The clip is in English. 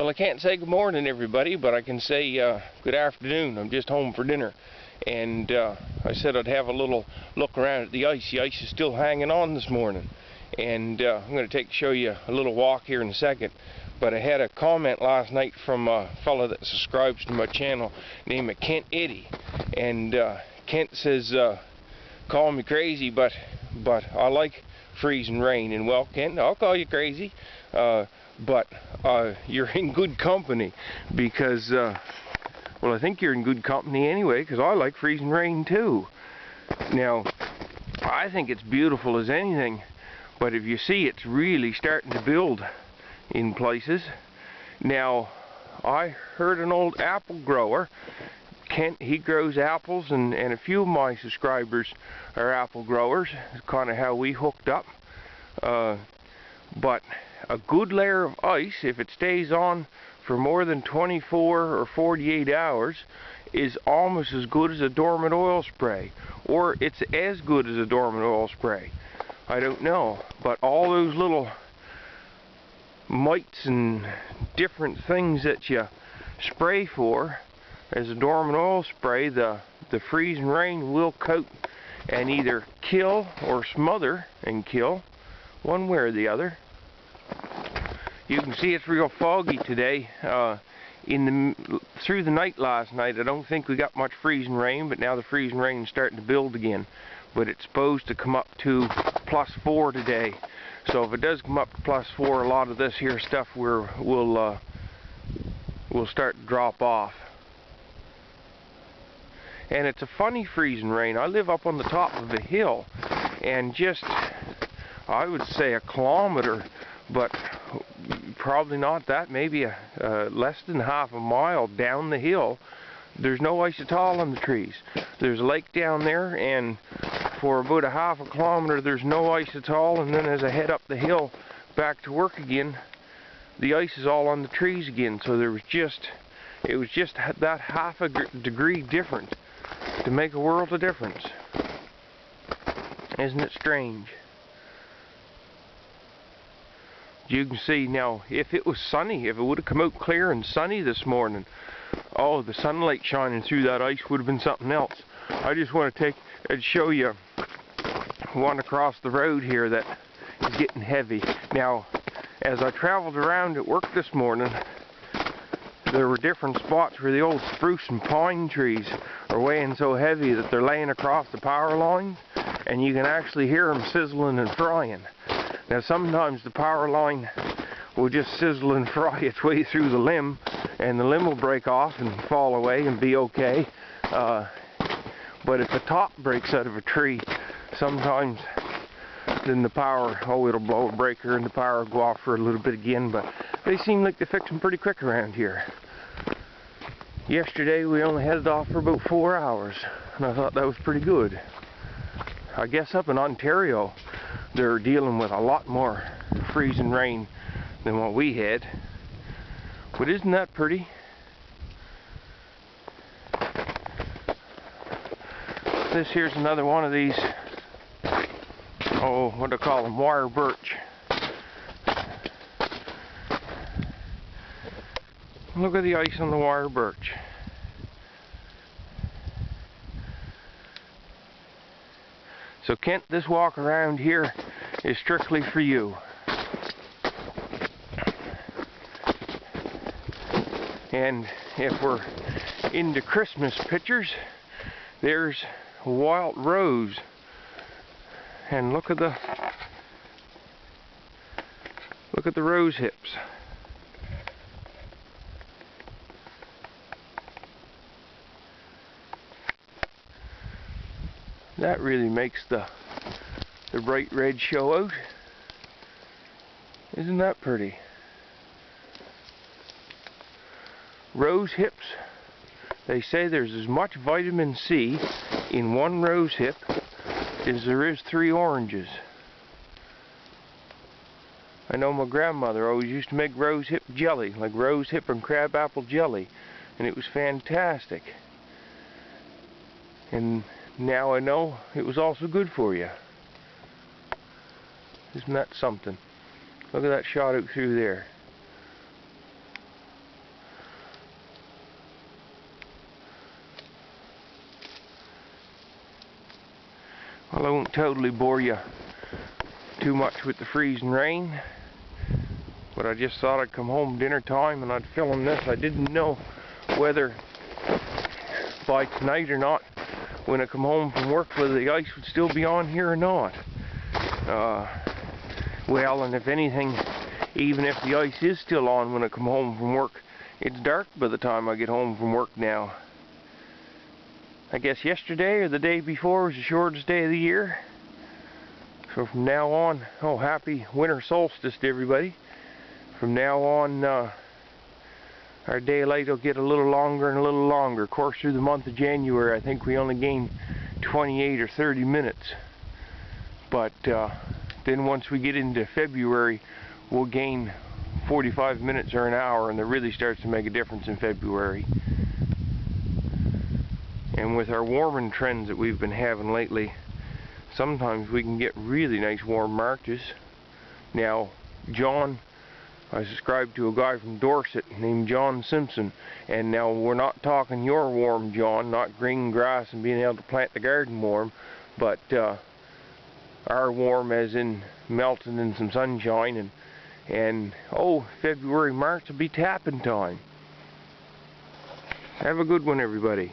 Well, I can't say good morning, everybody, but I can say good afternoon. I'm just home for dinner. And I said I'd have a little look around at the ice. The ice is still hanging on this morning. And I'm going to show you a little walk here in a second. But I had a comment last night from a fellow that subscribes to my channel named Kent Eddy. And Kent says, call me crazy, but I like freezing rain. And well, Kent, I'll call you crazy. But you're in good company because, well, I think you're in good company anyway, because I like freezing rain too. Now, I think it's beautiful as anything, but if you see, it's really starting to build in places. Now, I heard an old apple grower, Kent, he grows apples, and a few of my subscribers are apple growers. It's kind of how we hooked up. But a good layer of ice, if it stays on for more than 24 or 48 hours, is almost as good as a dormant oil spray. Or it's as good as a dormant oil spray. I don't know. But all those little mites and different things that you spray for as a dormant oil spray, the freezing rain will coat and either kill or smother and kill, one way or the other. You can see it's real foggy today. Through the night last night, I don't think we got much freezing rain, but now the freezing rain is starting to build again. But it's supposed to come up to +4 today. So if it does come up to +4, a lot of this here stuff will start to drop off. And it's a funny freezing rain. I live up on the top of a hill, and just, I would say a kilometer, but probably not that, maybe less than half a mile down the hill, there's no ice at all on the trees. There's a lake down there, and for about a half a kilometer there's no ice at all, and then as I head up the hill back to work again, the ice is all on the trees again. So it was just that half a degree different to make a world of difference. Isn't it strange? You can see now, if it was sunny, if it would have come out clear and sunny this morning, oh, the sunlight shining through that ice would have been something else. I just want to take and show you one across the road here that is getting heavy. Now, as I traveled around at work this morning, there were different spots where the old spruce and pine trees are weighing so heavy that they're laying across the power lines, and you can actually hear them sizzling and frying. Now sometimes the power line will just sizzle and fry its way through the limb, and the limb will break off and fall away and be okay. But if the top breaks out of a tree, sometimes then the power, it'll blow a breaker and the power will go off for a little bit again. But they seem like they fix them pretty quick around here. Yesterday we only had it off for about 4 hours, and I thought that was pretty good. I guess up in Ontario they're dealing with a lot more freezing rain than what we had. But isn't that pretty? This here's another one of these, oh, what do I call them, wire birch. Look at the ice on the wire birch. So Kent, this walk around here is strictly for you. And if we're into Christmas pictures, there's wild rose. And look at the rose hips. That really makes the bright red show out. Isn't that pretty? Rose hips, they say there's as much vitamin C in one rose hip as there is 3 oranges. I know my grandmother always used to make rose hip jelly, like rose hip and crab apple jelly, and it was fantastic. And now I know it was also good for you. Isn't that something? Look at that shot out through there. Well, I won't totally bore you too much with the freezing rain, but I just thought I'd come home dinner time and I'd film this. I didn't know whether by tonight or not, when I come home from work, whether the ice would still be on here or not. Well, and if anything, even if the ice is still on when I come home from work, it's dark by the time I get home from work now. I guess yesterday or the day before was the shortest day of the year. So from now on, oh, happy winter solstice to everybody. From now on, our daylight will get a little longer and a little longer. Of course, through the month of January, I think we only gain 28 or 30 minutes. But then once we get into February, we'll gain 45 minutes or an hour, and that really starts to make a difference in February. And with our warming trends that we've been having lately, sometimes we can get really nice warm Marches. Now, John, I subscribe to a guy from Dorset named John Simpson, and now we're not talking your warm, John, not green grass and being able to plant the garden warm, but our warm as in melting in some sunshine, and oh, February, March will be tapping time. Have a good one, everybody.